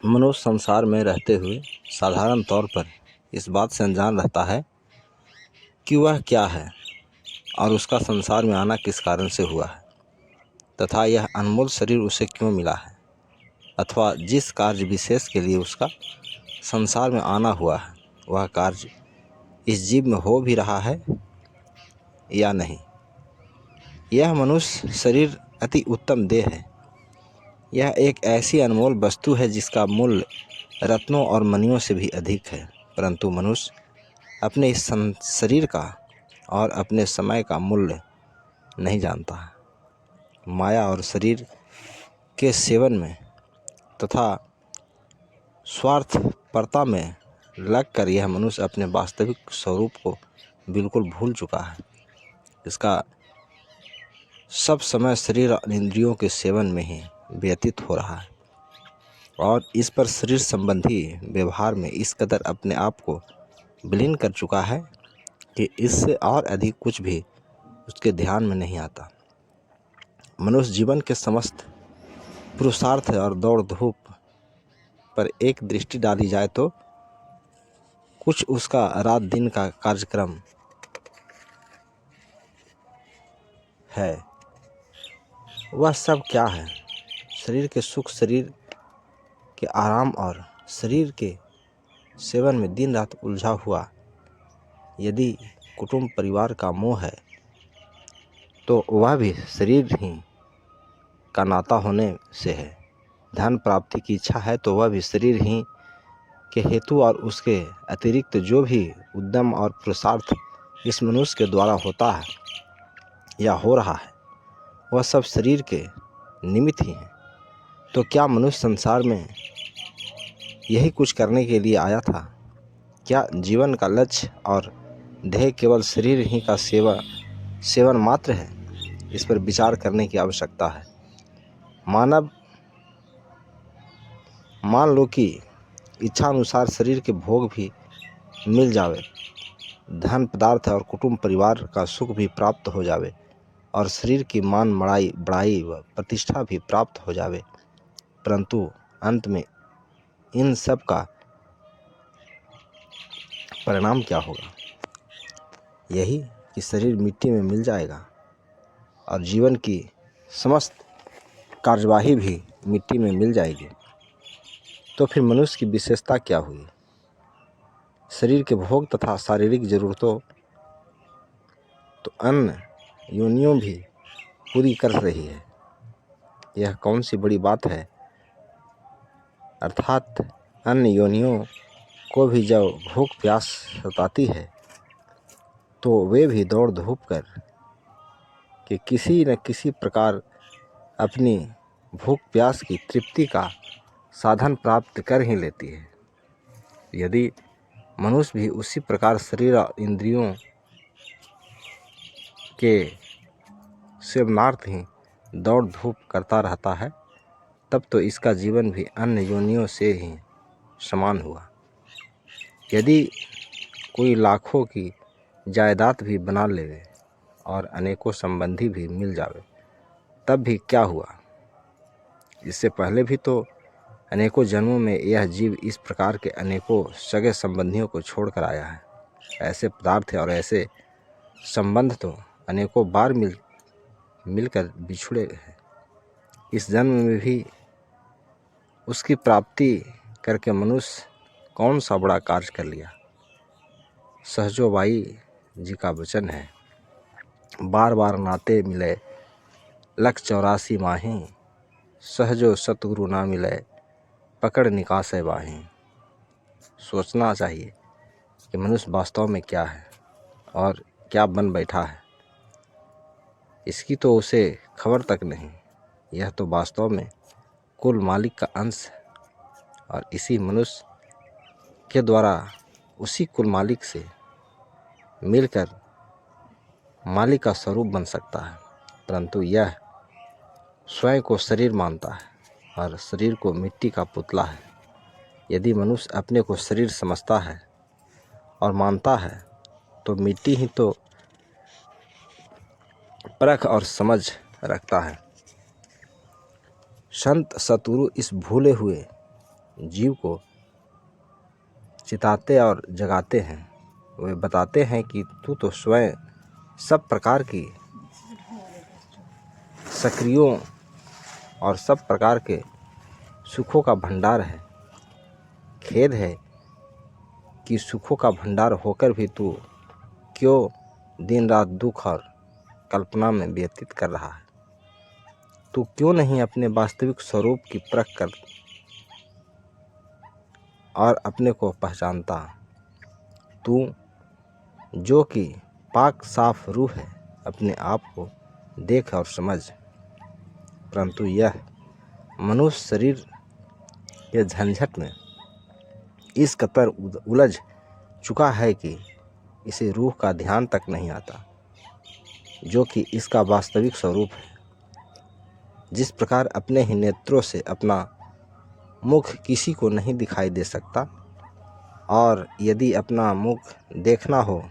मनुष्य संसार में रहते हुए साधारण तौर पर इस बात से अनजान रहता है कि वह क्या है और उसका संसार में आना किस कारण से हुआ है तथा यह अनमोल शरीर उसे क्यों मिला है अथवा जिस कार्य विशेष के लिए उसका संसार में आना हुआ है वह कार्य इस जीव में हो भी रहा है या नहीं। यह मनुष्य शरीर अति उत्तम देह है। यह एक ऐसी अनमोल वस्तु है जिसका मूल्य रत्नों और मणियों से भी अधिक है, परंतु मनुष्य अपने इस शरीर का और अपने समय का मूल्य नहीं जानता है। माया और शरीर के सेवन में तथा स्वार्थपरता में लगकर यह मनुष्य अपने वास्तविक स्वरूप को बिल्कुल भूल चुका है। इसका सब समय शरीर और इंद्रियों के सेवन में ही व्यतीत हो रहा है और इस पर शरीर संबंधी व्यवहार में इस कदर अपने आप को विलीन कर चुका है कि इससे और अधिक कुछ भी उसके ध्यान में नहीं आता। मनुष्य जीवन के समस्त पुरुषार्थ और दौड़ धूप पर एक दृष्टि डाली जाए तो कुछ उसका रात दिन का कार्यक्रम है। वह सब क्या है? शरीर के सुख, शरीर के आराम और शरीर के सेवन में दिन रात उलझा हुआ। यदि कुटुंब परिवार का मोह है तो वह भी शरीर ही का नाता होने से है। धन प्राप्ति की इच्छा है तो वह भी शरीर ही के हेतु और उसके अतिरिक्त जो भी उद्यम और पुरुषार्थ इस मनुष्य के द्वारा होता है या हो रहा है वह सब शरीर के निमित्त ही है। तो क्या मनुष्य संसार में यही कुछ करने के लिए आया था? क्या जीवन का लक्ष्य और ध्येय केवल शरीर ही का सेवन मात्र है? इस पर विचार करने की आवश्यकता है। मान लो कि इच्छा अनुसार शरीर के भोग भी मिल जावे, धन पदार्थ और कुटुंब परिवार का सुख भी प्राप्त हो जावे और शरीर की मान बड़ाई व प्रतिष्ठा भी प्राप्त हो जावे, परंतु अंत में इन सब का परिणाम क्या होगा? यही कि शरीर मिट्टी में मिल जाएगा और जीवन की समस्त कार्यवाही भी मिट्टी में मिल जाएगी। तो फिर मनुष्य की विशेषता क्या हुई? शरीर के भोग तथा शारीरिक जरूरतों तो अन्य योनियों भी पूरी कर रही है। यह कौन सी बड़ी बात है? अर्थात अन्य योनियों को भी जब भूख प्यास सताती है तो वे भी दौड़ धूप कर कि किसी न किसी प्रकार अपनी भूख प्यास की तृप्ति का साधन प्राप्त कर ही लेती है। यदि मनुष्य भी उसी प्रकार शरीर और इंद्रियों के सेवनार्थ ही दौड़ धूप करता रहता है तब तो इसका जीवन भी अन्य योनियों से ही समान हुआ। यदि कोई लाखों की जायदाद भी बना लेवे और अनेकों संबंधी भी मिल जावे तब भी क्या हुआ? इससे पहले भी तो अनेकों जन्मों में यह जीव इस प्रकार के अनेकों सगे संबंधियों को छोड़कर आया है। ऐसे पदार्थ और ऐसे संबंध तो अनेकों बार मिलकर बिछुड़े हैं। इस जन्म में भी उसकी प्राप्ति करके मनुष्य कौन सा बड़ा कार्य कर लिया? सहजोबाई जी का वचन है, बार बार नाते मिले 184 माही, सहजो सतगुरु ना मिले पकड़ निकासे बाही। सोचना चाहिए कि मनुष्य वास्तव में क्या है और क्या बन बैठा है। इसकी तो उसे खबर तक नहीं। यह तो वास्तव में कुल मालिक का अंश है और इसी मनुष्य के द्वारा उसी कुल मालिक से मिलकर मालिक का स्वरूप बन सकता है, परंतु यह स्वयं को शरीर मानता है और शरीर को मिट्टी का पुतला है। यदि मनुष्य अपने को शरीर समझता है और मानता है तो मिट्टी ही तो परख और समझ रखता है। संत सतगुरु इस भूले हुए जीव को चिताते और जगाते हैं। वे बताते हैं कि तू तो स्वयं सब प्रकार की सक्रियों और सब प्रकार के सुखों का भंडार है। खेद है कि सुखों का भंडार होकर भी तू क्यों दिन रात दुख और कल्पना में व्यतीत कर रहा है। तू क्यों नहीं अपने वास्तविक स्वरूप की परख कर और अपने को पहचानता। तू जो कि पाक साफ रूह है, अपने आप को देख और समझ। परंतु यह मनुष्य शरीर के झंझट में इस कतर उलझ चुका है कि इसे रूह का ध्यान तक नहीं आता, जो कि इसका वास्तविक स्वरूप है। जिस प्रकार अपने ही नेत्रों से अपना मुख किसी को नहीं दिखाई दे सकता, और यदि अपना मुख देखना हो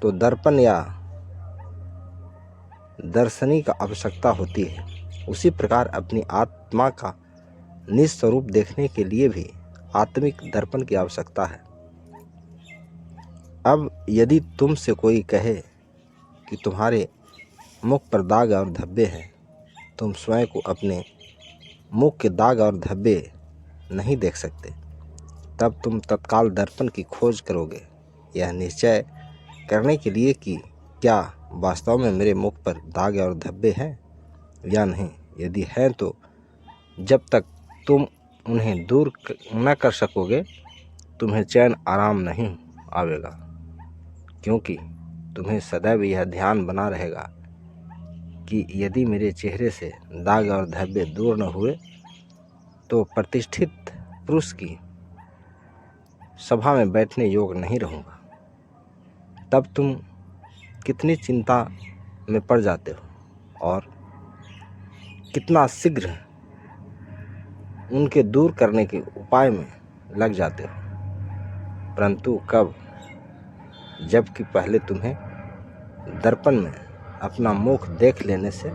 तो दर्पण या दर्शनी का आवश्यकता होती है, उसी प्रकार अपनी आत्मा का निज स्वरूप देखने के लिए भी आत्मिक दर्पण की आवश्यकता है। अब यदि तुमसे कोई कहे कि तुम्हारे मुख पर दाग और धब्बे हैं, तुम स्वयं को अपने मुख के दाग और धब्बे नहीं देख सकते, तब तुम तत्काल दर्पण की खोज करोगे, यह निश्चय करने के लिए कि क्या वास्तव में मेरे मुख पर दाग और धब्बे हैं या नहीं। यदि हैं तो जब तक तुम उन्हें दूर न कर सकोगे, तुम्हें चैन आराम नहीं आवेगा, क्योंकि तुम्हें सदैव यह ध्यान बना रहेगा कि यदि मेरे चेहरे से दाग और धब्बे दूर न हुए तो प्रतिष्ठित पुरुष की सभा में बैठने योग्य नहीं रहूँगा। तब तुम कितनी चिंता में पड़ जाते हो और कितना शीघ्र उनके दूर करने के उपाय में लग जाते हो। परंतु कब, जबकि पहले तुम्हें दर्पण में अपना मुख देख लेने से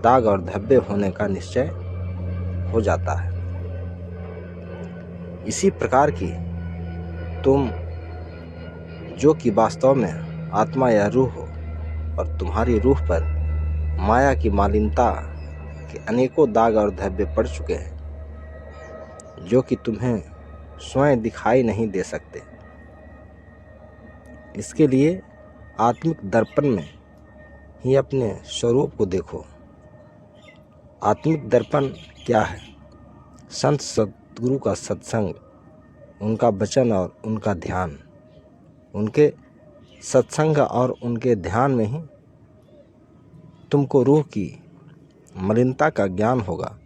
दाग और धब्बे होने का निश्चय हो जाता है। इसी प्रकार की तुम जो कि वास्तव में आत्मा या रूह हो, और तुम्हारी रूह पर माया की मालिनता के अनेकों दाग और धब्बे पड़ चुके हैं, जो कि तुम्हें स्वयं दिखाई नहीं दे सकते। इसके लिए आत्मिक दर्पण में ही अपने स्वरूप को देखो। आत्मिक दर्पण क्या है? संत सद्गुरु का सत्संग, उनका वचन और उनका ध्यान। उनके सत्संग और उनके ध्यान में ही तुमको रूह की मलिनता का ज्ञान होगा,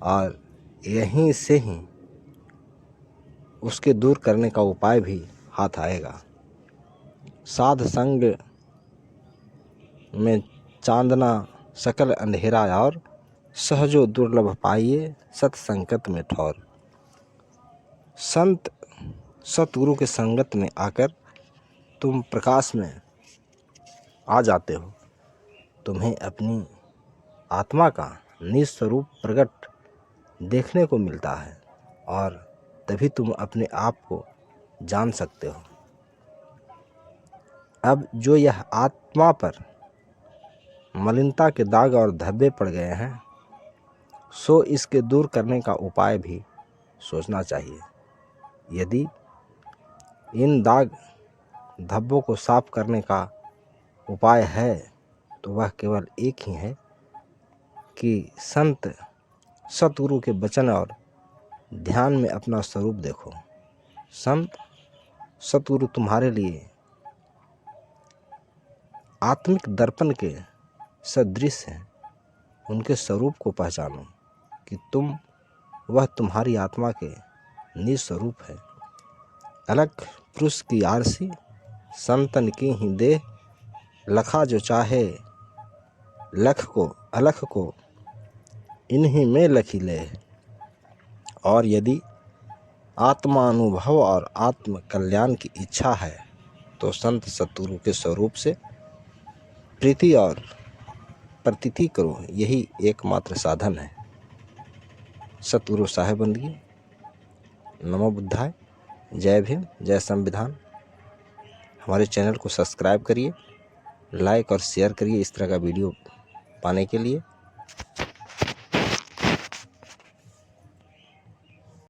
और यहीं से ही उसके दूर करने का उपाय भी हाथ आएगा। साध संग में चांदना सकल अंधेरा, और सहजो दुर्लभ पाइए सत्संगत में ठौर। संत सतगुरु के संगत में आकर तुम प्रकाश में आ जाते हो। तुम्हें अपनी आत्मा का निज स्वरूप प्रकट देखने को मिलता है, और तभी तुम अपने आप को जान सकते हो। अब जो यह आत्मा पर मलिनता के दाग और धब्बे पड़ गए हैं, सो इसके दूर करने का उपाय भी सोचना चाहिए। यदि इन दाग धब्बों को साफ करने का उपाय है तो वह केवल एक ही है कि संत सतगुरु के वचन और ध्यान में अपना स्वरूप देखो। संत सतगुरु तुम्हारे लिए आत्मिक दर्पण के सदृश हैं। उनके स्वरूप को पहचानो कि वह तुम्हारी आत्मा के निज स्वरूप है। अलग पुरुष की आरसी, संतन की ही देह, लखा जो चाहे लख को अलख को इन्हीं में लखी ले। और यदि आत्मानुभव और आत्म कल्याण की इच्छा है तो संत सतगुरु के स्वरूप से प्रीति और प्रतीति करो, यही एकमात्र साधन है। सतगुरु साहेब बंदगी। नमो बुद्धाय। जय भीम, जय संविधान। हमारे चैनल को सब्सक्राइब करिए, लाइक और शेयर करिए इस तरह का वीडियो पाने के लिए।